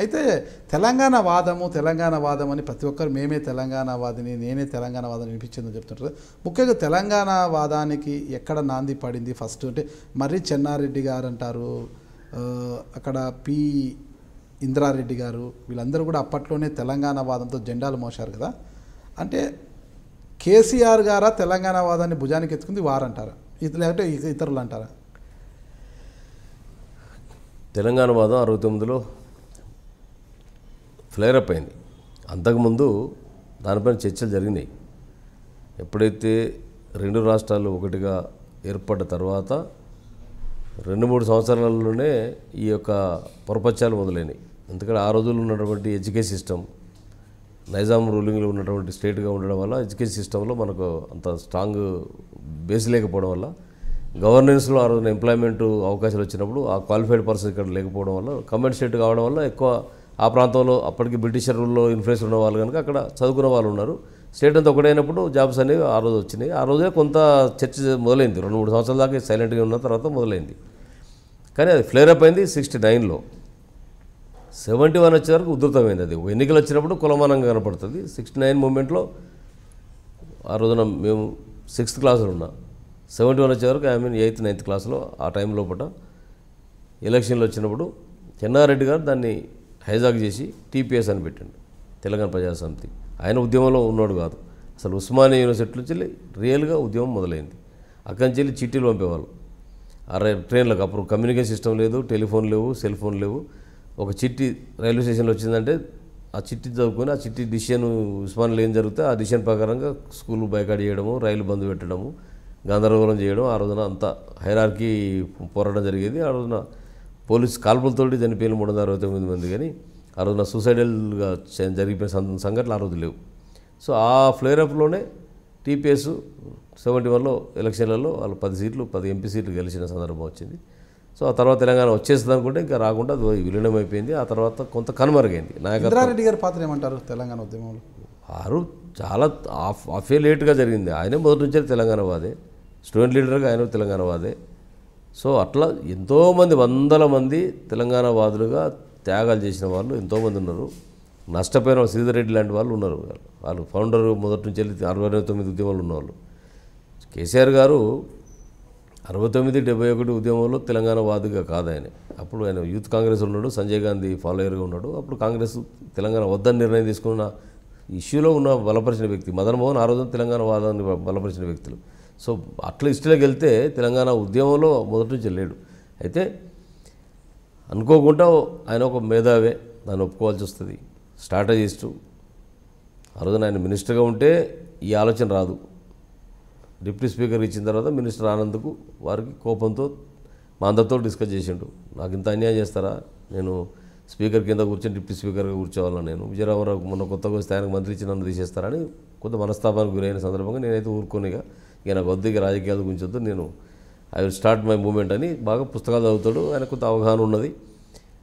అయితే తెలంగాణ వాదం అని ప్రతి ఒక్కరు మేమే తెలంగాణ వాదిని, నేనే తెలంగాణ వాదం వినిపించిందని చెప్తుంటారు. ముఖ్యంగా తెలంగాణ వాదానికి ఎక్కడ నాంది పడింది ఫస్ట్ అంటే మర్రి చెన్నారెడ్డి గారు అంటారు, అక్కడ పి ఇంద్రారెడ్డి గారు, వీళ్ళందరూ కూడా అప్పట్లోనే తెలంగాణ వాదంతో జెండాలు మోశారు కదా. అంటే కేసీఆర్ గారా తెలంగాణ వాదాన్ని భుజానికి ఎత్తుకుంది వారంటారా, లేకపోతే ఇతరులు అంటారా? తెలంగాణ వాదం 69లో ఫ్లేరప్ అయింది. అంతకుముందు దానిపైన చర్చలు జరిగినాయి. ఎప్పుడైతే రెండు రాష్ట్రాలు ఒకటిగా ఏర్పడ్డ తర్వాత 2-3 సంవత్సరాలలోనే ఈ యొక్క పొరపత్యాలు మొదలైనవి. ఎందుకంటే ఆ రోజుల్లో ఉన్నటువంటి ఎడ్యుకేషన్ సిస్టమ్ నైజాం రూలింగ్లో ఉన్నటువంటి స్టేట్గా ఉండడం వల్ల ఎడ్యుకేషన్ సిస్టంలో మనకు అంత స్ట్రాంగ్ బేస్ లేకపోవడం వల్ల, గవర్నెన్స్లో ఆ రోజున ఎంప్లాయ్మెంట్ అవకాశాలు వచ్చినప్పుడు ఆ క్వాలిఫైడ్ పర్సన్ ఇక్కడ లేకపోవడం వల్ల, కంబైన్డ్ స్టేట్ కావడం వల్ల ఎక్కువ ఆ ప్రాంతంలో అప్పటికి బ్రిటిషర్ రూల్లో ఇన్ఫ్లుయెన్స్ ఉన్న వాళ్ళు కనుక అక్కడ చదువుకున్న వాళ్ళు ఉన్నారు. స్టేట్ అంతా ఒకటైనప్పుడు జాబ్స్ అనేవి ఆ రోజు వచ్చినాయి. ఆ రోజే కొంత చర్చ మొదలైంది. 2-3 సంవత్సరాల దాకా సైలెంట్గా ఉన్న తర్వాత మొదలైంది. కానీ అది ఫ్లేరప్ అయింది 69లో. 71 వచ్చే వరకు ఉధృతమైంది. అది ఎన్నికలు వచ్చినప్పుడు కులమానంగా కనపడుతుంది. 69 మూమెంట్లో ఆ రోజున మేము 6th క్లాసులో ఉన్నా. 71 వచ్చే వరకు 8th 9th క్లాస్లో ఆ టైం లోపల ఎలక్షన్లు వచ్చినప్పుడు చెన్నారెడ్డి గారు దాన్ని హైజాక్ చేసి టీపీఎస్ అని పెట్టండి, తెలంగాణ ప్రజాసమితి. ఆయన ఉద్యమంలో ఉన్నాడు కాదు, అసలు ఉస్మానియా యూనివర్సిటీ నుంచి రియల్గా ఉద్యమం మొదలైంది. అక్కడి నుంచి వెళ్ళి చిట్టీలు పంపేవాళ్ళు ట్రైన్లకు. అప్పుడు కమ్యూనికేషన్ సిస్టమ్ లేదు, టెలిఫోన్ లేవు, సెల్ ఫోన్ లేవు. ఒక చిట్టి రైల్వే స్టేషన్లో వచ్చిందంటే ఆ చిట్టి చదువుకొని ఆ చిట్టి డిసిషన్ ఉస్మానియాలో ఏం జరిగితే ఆ డిసిషన్ ప్రకారంగా స్కూల్ బైకాట్ చేయడము, రైలు బంద్ పెట్టడము, గందరగోళం చేయడం. ఆ రోజున అంతా హైరార్కీ పోరాటం జరిగేది. ఆ రోజున పోలీసు కాల్పులతోటి చనిపోయిన 369 మంది. కానీ ఆ రోజున సూసైడల్గా జరిగిపోయిన సంఘటనలు ఆ రోజు లేవు. సో ఆ ఫ్లేరప్లోనే టీపీఎస్ 71లో ఎలక్షన్లలో వాళ్ళు 10 సీట్లు 10 ఎంపీ సీట్లు గెలిచిన సందర్భం వచ్చింది. సో ఆ తర్వాత తెలంగాణ వచ్చేస్తుంది అనుకుంటే ఇంకా రాకుండా అది విలీనం అయిపోయింది. ఆ తర్వాత కొంత కనుమరుగైంది. ఇంద్రారెడ్డి గారి పాత్ర ఏమంటారు తెలంగాణ ఉద్యమంలో? వారు చాలా ఆఫే లేట్గా జరిగింది. ఆయనే మొదటి నుంచే తెలంగాణ వాదే, స్టూడెంట్ లీడర్గా ఆయన తెలంగాణ వాదే. సో అట్లా ఎంతోమంది 100ల మంది తెలంగాణ వాదులుగా త్యాగాలు చేసిన వాళ్ళు ఎంతోమంది ఉన్నారు. నష్టపోయిన శ్రీధర్ రెడ్డి లాంటి వాళ్ళు ఉన్నారు. వాళ్ళు ఫౌండర్ మొదటి నుంచి వెళ్ళి 69 ఉద్యమాలు ఉన్నవాళ్ళు. కేసీఆర్ గారు 69-71 ఉద్యమంలో తెలంగాణ వాదిగా కాదు ఆయన. అప్పుడు ఆయన యూత్ కాంగ్రెస్ ఉన్నాడు, సంజయ్ గాంధీ ఫాలోయర్గా ఉన్నాడు. అప్పుడు కాంగ్రెస్ తెలంగాణ వద్దని నిర్ణయం తీసుకున్న ఇష్యూలో ఉన్న బలపరిచిన వ్యక్తి మదన్ మోహన్. ఆ రోజున తెలంగాణ వాదాన్ని బలపరిచిన వ్యక్తులు. సో అట్లా హిస్టరీలోకి వెళ్తే తెలంగాణ ఉద్యమంలో మొదటి నుంచి లేడు. అయితే అనుకోకుండా ఆయన ఒక మేధావే, దాన్ని ఒప్పుకోవాల్సి వస్తుంది. స్ట్రాటజిస్టు. ఆ రోజున ఆయన మినిస్టర్గా ఉంటే ఈ ఆలోచన రాదు. డిప్యూటీ స్పీకర్ ఇచ్చిన తర్వాత మినిస్టర్ ఆనంద్కు వారికి కోపంతో మా అందరితో డిస్కస్ చేసిండు. నాకు ఇంత అన్యాయం చేస్తారా, నేను స్పీకర్ కింద కూర్చొని డిప్యూటీ స్పీకర్గా కూర్చోవాలని, నేను విజయరామరావు మొన్న కొత్తగా వస్తే ఆయనకు మంత్రి ఇచ్చి నన్ను తీసేస్తారని కొంత మనస్తాపానికి గురైన సందర్భంగా నేనైతే ఊరుకోనిగా ఇక నాకు వద్దు, ఇక రాజకీయాల గురించి వద్దు, నేను I will start my moment అని బాగా పుస్తకాలు చదువుతాడు. ఆయన కొంత అవగాహన ఉన్నది.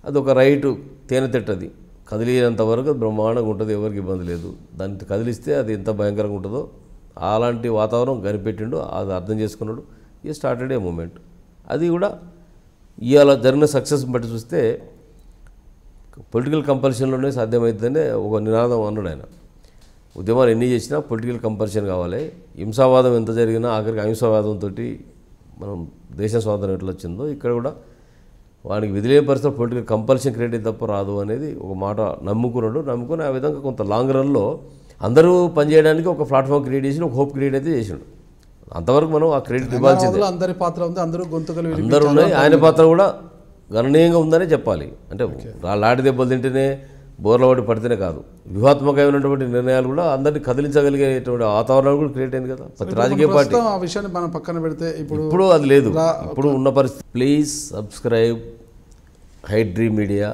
అది ఒక రైటు తేనెతెట్టది కదిలినంత వరకు బ్రహ్మాండంగా ఉంటుంది, ఎవరికి ఇబ్బంది లేదు. దాన్ని కదిలిస్తే అది ఎంత భయంకరంగా ఉంటుందో అలాంటి వాతావరణం కనిపెట్టిండు. అది అర్థం చేసుకున్నాడు. ఈ స్టార్టెడ్ ఏ మూమెంట్. అది కూడా ఇవాళ జరిగిన సక్సెస్ బట్టి చూస్తే పొలిటికల్ కంపల్షన్లోనే సాధ్యమవుతుందనే ఒక నినాదం అన్నాడు ఆయన. ఉద్యమాలు ఎన్ని చేసినా పొలిటికల్ కంపల్షన్ కావాలి. హింసావాదం ఎంత జరిగినా ఆఖరికి అహింసావాదంతో మనం దేశ స్వాతంత్రం ఎట్లా వచ్చిందో ఇక్కడ కూడా వానికి విధిలేని పరిస్థితుల్లో పొలిటికల్ కంపల్షన్ క్రియేట్ అయితే తప్ప రాదు అనేది ఒక మాట నమ్ముకుని ఆ విధంగా కొంత లాంగ్ రన్లో అందరూ పనిచేయడానికి ఒక ప్లాట్ఫామ్ క్రియేట్ చేసి ఒక హోప్ క్రియేట్ అయితే చేసిండు. అంతవరకు మనం ఆ క్రెడిట్ ఇవ్వాల్సిందే. అందరి పాత్ర ఉంది, అందరూ ఉన్నాయి. ఆయన పాత్ర కూడా గణనీయంగా ఉందనే చెప్పాలి. అంటే లాటి దెబ్బలు తింటేనే బోర్ల పడి పడితేనే కాదు, వ్యూహాత్మకమైనటువంటి నిర్ణయాలు కూడా అందరినీ కదిలించగలిగేటువంటి వాతావరణం కూడా క్రియేట్ అయింది కదా ప్రతి రాజకీయ పార్టీ. ఆ విషయాన్ని మనం పక్కన పెడితే ఇప్పుడు అది లేదు. ఇప్పుడు ఉన్న పరిస్థితి. Please subscribe high dream media.